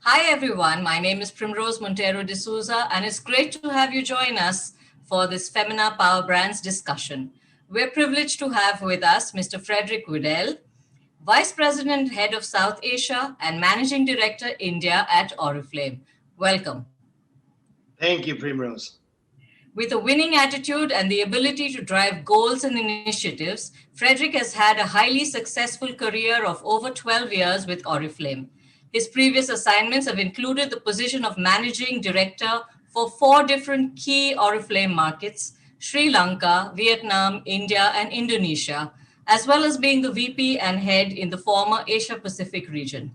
Hi everyone, my name is Primrose Montero de Souza and it's great to have you join us for this Femina Power Brands discussion. We're privileged to have with us Mr. Frederic Widell, Vice President, Head of South Asia and Managing Director, India at Oriflame. Welcome. Thank you, Primrose. With a winning attitude and the ability to drive goals and initiatives, Frederic has had a highly successful career of over 12 years with Oriflame. His previous assignments have included the position of Managing Director for 4 different key Oriflame markets, Sri Lanka, Vietnam, India, and Indonesia, as well as being the VP and head in the former Asia Pacific region.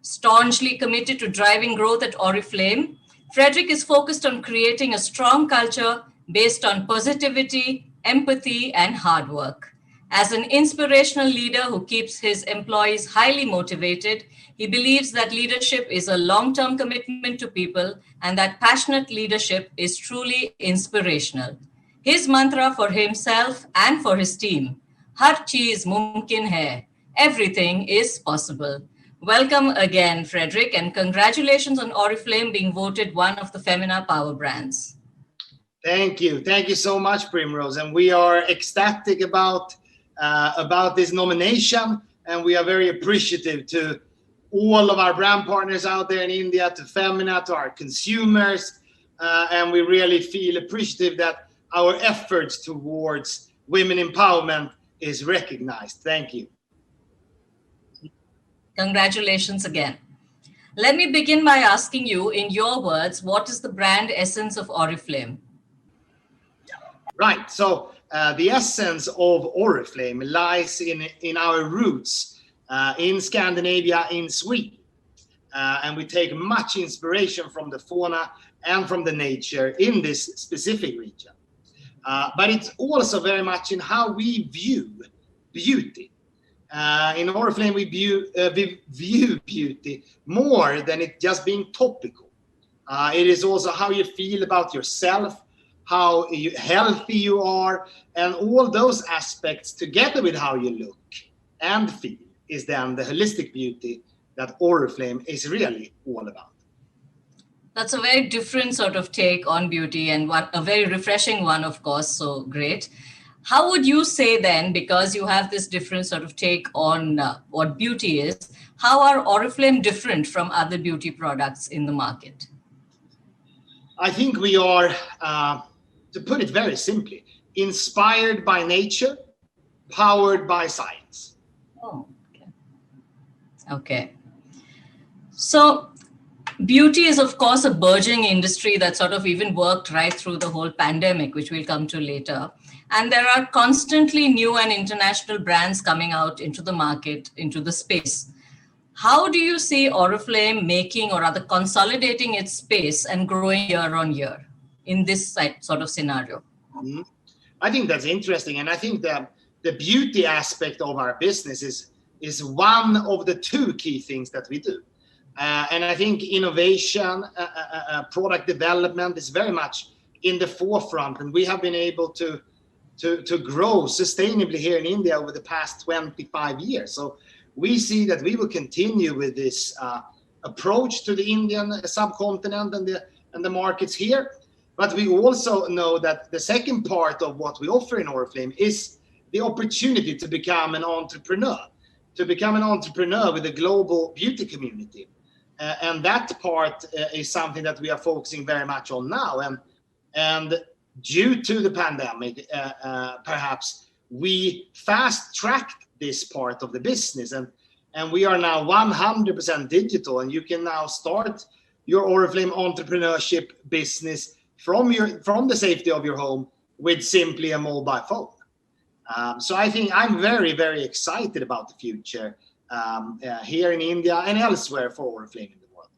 Staunchly committed to driving growth at Oriflame, Frederic is focused on creating a strong culture based on positivity, empathy, and hard work. As an inspirational leader who keeps his employees highly motivated, he believes that leadership is a long-term commitment to people and that passionate leadership is truly inspirational. His mantra for himself and for his team, "Har cheez mumkin hai," everything is possible. Welcome again, Frederic, and congratulations on Oriflame being voted one of the Femina Power Brands. Thank you. Thank you so much, Primrose. And we are ecstatic about this nomination. And we are very appreciative to all of our brand partners out there in India, to Femina, to our consumers. And we really feel appreciative that our efforts towards women empowerment is recognized. Thank you. Congratulations again. Let me begin by asking you, in your words, what is the brand essence of Oriflame? Right. So the essence of Oriflame lies in our roots in Scandinavia, in Sweden. And we take much inspiration from the fauna and from the nature in this specific region. But it's also very much in how we view beauty. In Oriflame, we view beauty more than it just being topical. It is also how you feel about yourself, how healthy you are, and all those aspects together with how you look and feel is then the holistic beauty that Oriflame is really all about. That's a very different sort of take on beauty and a very refreshing one, of course, so great. How would you say then, because you have this different sort of take on what beauty is, how are Oriflame different from other beauty products in the market? I think we are, to put it very simply, inspired by nature, powered by science. Oh, okay. Okay. So beauty is, of course, a burgeoning industry that sort of even worked right through the whole pandemic, which we'll come to later. And there are constantly new and international brands coming out into the market, into the space. How do you see Oriflame making or rather consolidating its space and growing year on year in this sort of scenario? Mm-hmm. I think that's interesting. And I think that the beauty aspect of our business is one of the 2 key things that we do. And I think innovation, product development is very much in the forefront. And we have been able to grow sustainably here in India over the past 25 years. So we see that we will continue with this approach to the Indian subcontinent and the markets here. But we also know that the second part of what we offer in Oriflame is the opportunity to become an entrepreneur, with a global beauty community. And that part is something that we are focusing very much on now. And due to the pandemic, perhaps we fast-tracked this part of the business. And we are now 100% digital. And you can now start your Oriflame entrepreneurship business from the safety of your home with simply a mobile phone. So I think I'm very, very excited about the future here in India and elsewhere for Oriflame in the world.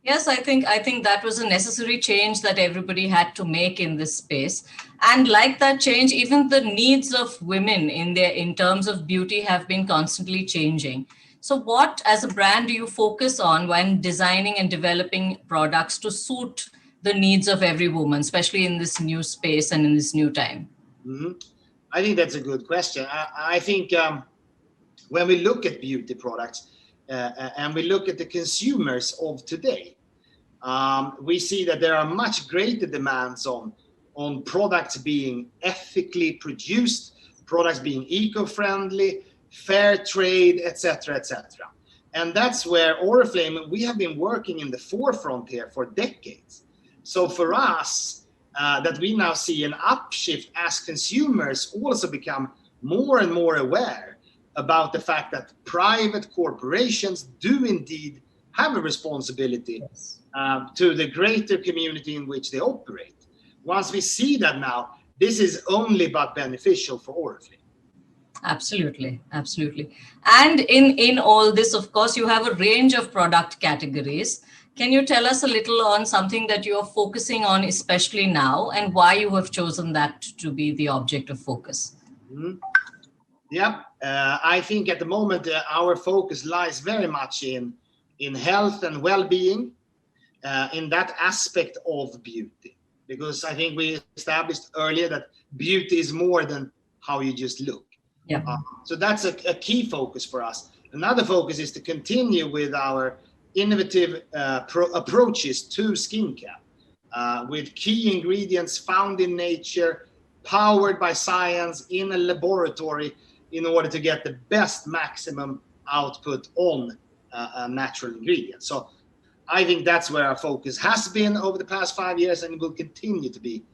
Yes, I think that was a necessary change that everybody had to make in this space. And like that change, even the needs of women in terms of beauty have been constantly changing. So what, as a brand, do you focus on when designing and developing products to suit the needs of every woman, especially in this new space and in this new time? Mm-hmm. I think that's a good question. I think when we look at beauty products, and we look at the consumers of today, we see that there are much greater demands on products being ethically produced, products being eco-friendly, fair trade, etc., etc. And that's where Oriflame, we have been working in the forefront here for decades. So for us, that we now see an upshift as consumers also become more and more aware about the fact that private corporations do indeed have a responsibility to the greater community in which they operate. Once we see that now, this is only but beneficial for Oriflame. Absolutely, absolutely. And in all this, of course, you have a range of product categories. Can you tell us a little on something that you are focusing on, especially now, and why you have chosen that to be the object of focus? Mm-hmm. Yeah, I think at the moment our focus lies very much in health and well-being, in that aspect of beauty. Because I think we established earlier that beauty is more than how you just look. Yeah. So that's a key focus for us. Another focus is to continue with our innovative approaches to skincare, with key ingredients found in nature, powered by science in a laboratory, in order to get the best maximum output on natural ingredients. So I think that's where our focus has been over the past 5 years, and it will continue to be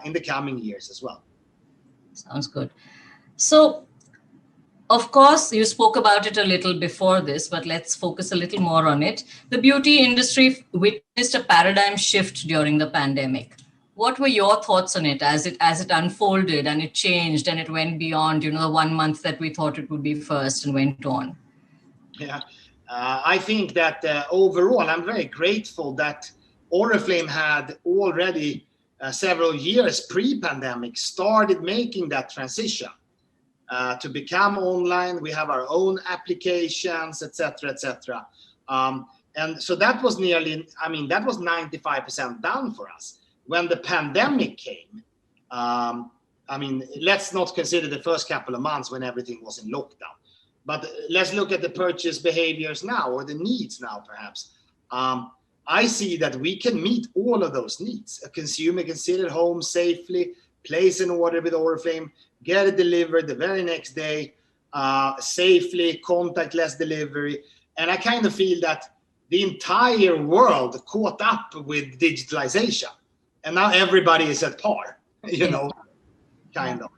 in the coming years as well. Sounds good. So, of course, you spoke about it a little before this, but let's focus a little more on it. The beauty industry witnessed a paradigm shift during the pandemic. What were your thoughts on it as it unfolded and it changed and it went beyond, the 1 month that we thought it would be first and went on? Yeah, I think that overall, I'm very grateful that Oriflame had already several years pre-pandemic started making that transition to become online. We have our own applications, etc., etc. And so that was that was 95% done for us. When the pandemic came, let's not consider the first couple of months when everything was in lockdown. But let's look at the purchase behaviors now, or the needs now, perhaps. I see that we can meet all of those needs. A consumer can sit at home safely, place an order with Oriflame, get it delivered the very next day, safely, contactless delivery. And I kind of feel that the entire world caught up with digitalization. And now everybody is at par, kind of.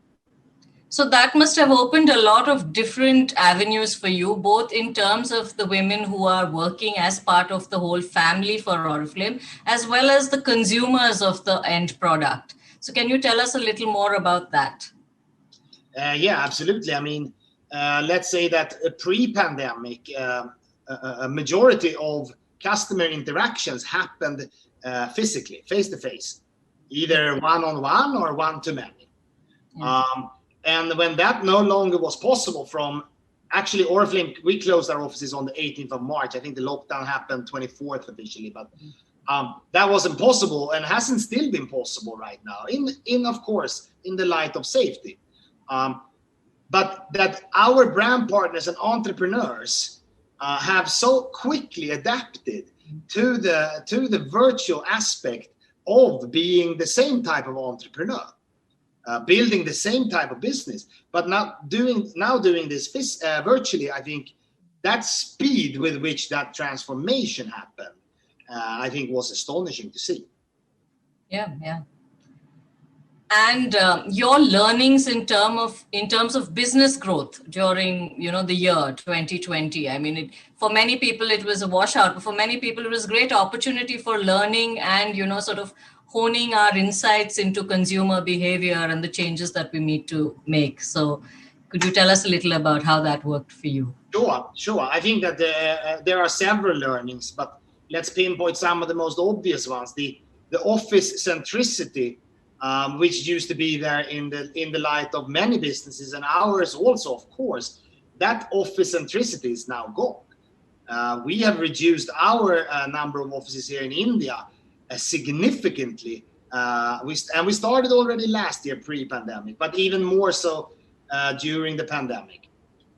So that must have opened a lot of different avenues for you, both in terms of the women who are working as part of the whole family for Oriflame, as well as the consumers of the end product. So can you tell us a little more about that? Yeah, absolutely. Let's say that pre-pandemic, a majority of customer interactions happened physically, face-to-face, either one-on-one or one-to-many. Yeah. And when that no longer was possible actually Oriflame, we closed our offices on the 18th of March. I think the lockdown happened 24th officially, but that wasn't possible and hasn't still been possible right now, of course, in the light of safety. But that our brand partners and entrepreneurs have so quickly adapted to the virtual aspect of being the same type of entrepreneur. Building the same type of business, but now doing this virtually. I think that speed with which that transformation happened, I think, was astonishing to see. Yeah. And your learnings in terms of business growth during the year 2020. For many people it was a washout, but for many people it was a great opportunity for learning and sort of honing our insights into consumer behavior and the changes that we need to make. So could you tell us a little about how that worked for you? Sure. I think that there are several learnings, but let's pinpoint some of the most obvious ones. The office centricity, which used to be there in the light of many businesses and ours also, of course, that office centricity is now gone. We have reduced our number of offices here in India significantly. We started already last year pre-pandemic, but even more so during the pandemic.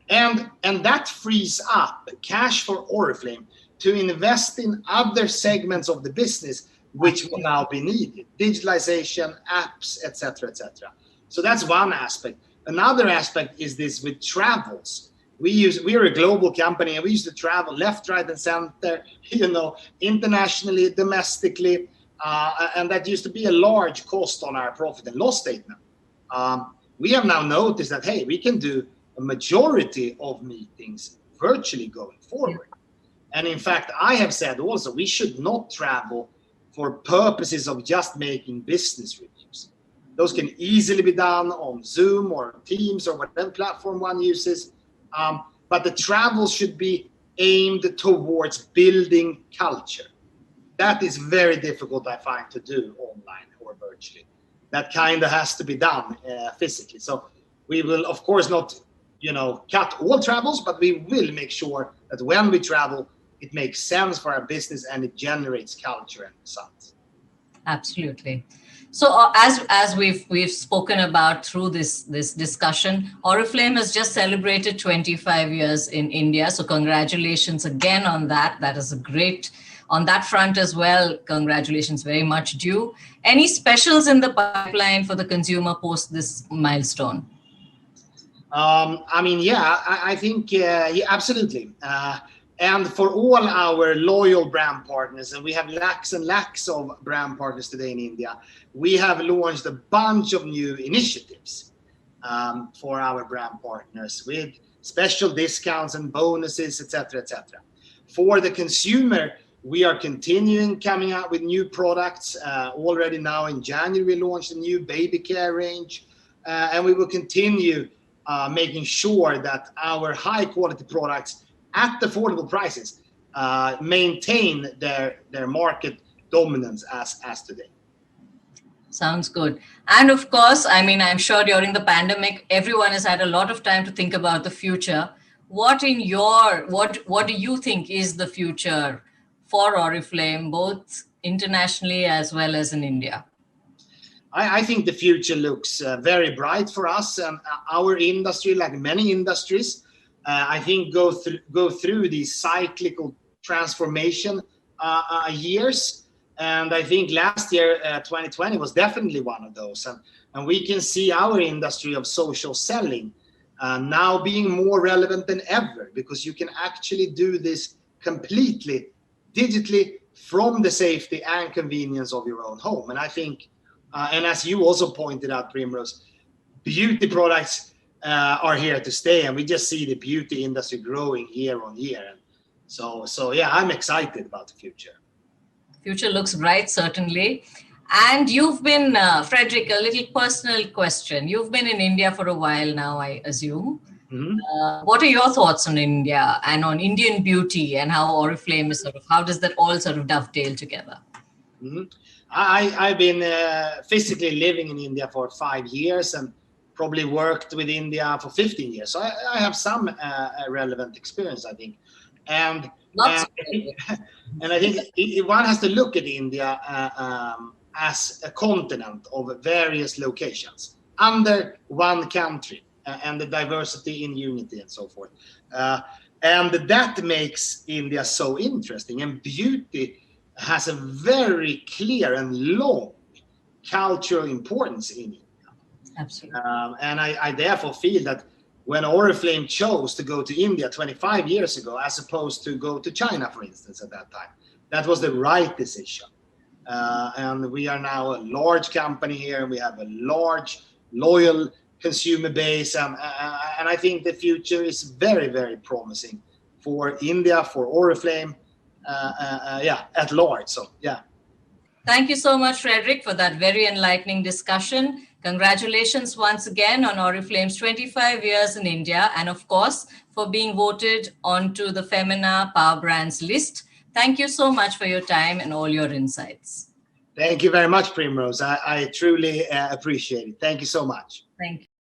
And that frees up cash for Oriflame to invest in other segments of the business, which will now be needed: digitalization, apps, etc., etc. So that's one aspect. Another aspect is this with travels. We are a global company, and we used to travel left, right, and center, internationally, domestically, and that used to be a large cost on our profit and loss statement. We have now noticed that, hey, we can do a majority of meetings virtually going forward. And in fact, I have said also we should not travel for purposes of just making business reviews. Those can easily be done on Zoom or Teams or whatever platform one uses. But the travel should be aimed towards building culture. That is very difficult, I find, to do online or virtually. That kind of has to be done physically. So we will, of course, not cut all travels, but we will make sure that when we travel, it makes sense for our business and it generates culture and results. Absolutely. So as we've spoken about through this discussion, Oriflame has just celebrated 25 years in India. So congratulations again on that. That is a great, on that front as well, congratulations, very much due. Any specials in the pipeline for the consumer post this milestone? I think, absolutely. And for all our loyal brand partners, and we have lakhs and lakhs of brand partners today in India, we have launched a bunch of new initiatives for our brand partners with special discounts and bonuses, etc., etc. For the consumer, we are continuing coming out with new products. Already now in January, we launched a new baby care range, and we will continue making sure that our high quality products at affordable prices maintain their market dominance as today. Sounds good. And of course, I mean, I'm sure during the pandemic, everyone has had a lot of time to think about the future. What do you think is the future for Oriflame, both internationally as well as in India? I think the future looks very bright for us, and our industry, like many industries, I think go through these cyclical transformation years. And I think last year, 2020, was definitely one of those. And we can see our industry of social selling now being more relevant than ever, because you can actually do this completely digitally from the safety and convenience of your own home. And I think, and as you also pointed out, Primrose, beauty products are here to stay, and we just see the beauty industry growing year on year. And so yeah, I'm excited about the future. Future looks bright, certainly. And you've been, Frederic, a little personal question. You've been in India for a while now, I assume. Mm-hmm. What are your thoughts on India and on Indian beauty, and how Oriflame is how does that all sort of dovetail together? Mm-hmm. I've been physically living in India for 5 years and probably worked with India for 15 years. So I have some relevant experience, I think. And I think one has to look at India as a continent of various locations under one country, and the diversity in unity and so forth. And that makes India so interesting. And beauty has a very clear and long cultural importance in India. Absolutely. And I therefore feel that when Oriflame chose to go to India 25 years ago, as opposed to go to China, for instance, at that time, that was the right decision. And we are now a large company here, and we have a large, loyal consumer base. And I think the future is very, very promising for India, for Oriflame, at large. So, yeah. Thank you so much, Frederic, for that very enlightening discussion. Congratulations once again on Oriflame's 25 years in India, and of course, for being voted onto the Femina Power Brands list. Thank you so much for your time and all your insights. Thank you very much, Primrose. I truly appreciate it. Thank you so much. Thank you.